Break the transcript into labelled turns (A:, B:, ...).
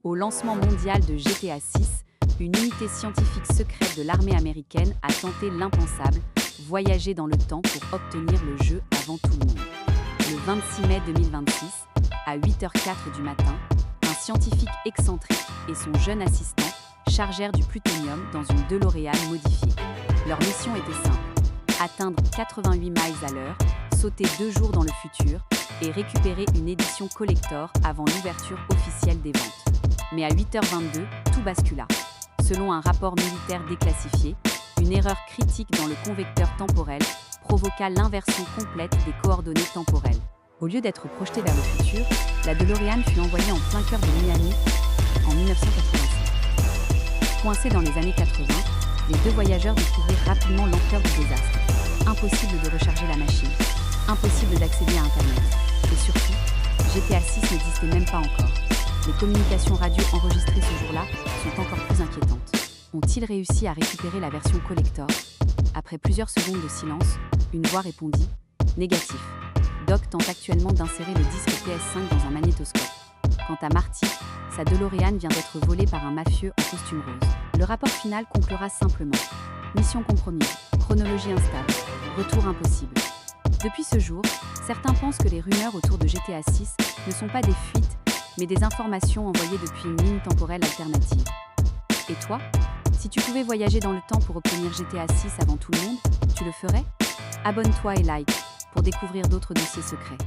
A: Au lancement mondial de GTA 6, une unité scientifique secrète de l'armée américaine a tenté l'impensable, voyager dans le temps pour obtenir le jeu avant tout le monde. Le 26 mai 2026, à 8h04 du matin, un scientifique excentrique et son jeune assistant chargèrent du plutonium dans une DeLorean modifiée. Leur mission était simple: atteindre 88 miles à l'heure, sauter 2 jours dans le futur et récupérer une édition collector avant l'ouverture officielle des ventes. Mais à 8h22, tout bascula. Selon un rapport militaire déclassifié, une erreur critique dans le convecteur temporel provoqua l'inversion complète des coordonnées temporelles. Au lieu d'être projetée vers le futur, la DeLorean fut envoyée en plein cœur de Miami en 1987. Coincés dans les années 80, les deux voyageurs découvrirent rapidement l'ampleur du désastre. Impossible de recharger la machine, impossible d'accéder à Internet. Et surtout, GTA 6 n'existait même pas encore. Les communications radio enregistrées ce jour-là sont encore plus inquiétantes. Ont-ils réussi à récupérer la version collector? Après plusieurs secondes de silence, une voix répondit « Négatif. Doc tente actuellement d'insérer le disque PS5 dans un magnétoscope. Quant à Marty, sa DeLorean vient d'être volée par un mafieux en costume rose. » Le rapport final conclura simplement « Mission compromise, chronologie instable, retour impossible. » Depuis ce jour, certains pensent que les rumeurs autour de GTA 6 ne sont pas des fuites, mais des informations envoyées depuis une ligne temporelle alternative. Et toi? Si tu pouvais voyager dans le temps pour obtenir GTA 6 avant tout le monde, tu le ferais? Abonne-toi et like pour découvrir d'autres dossiers secrets.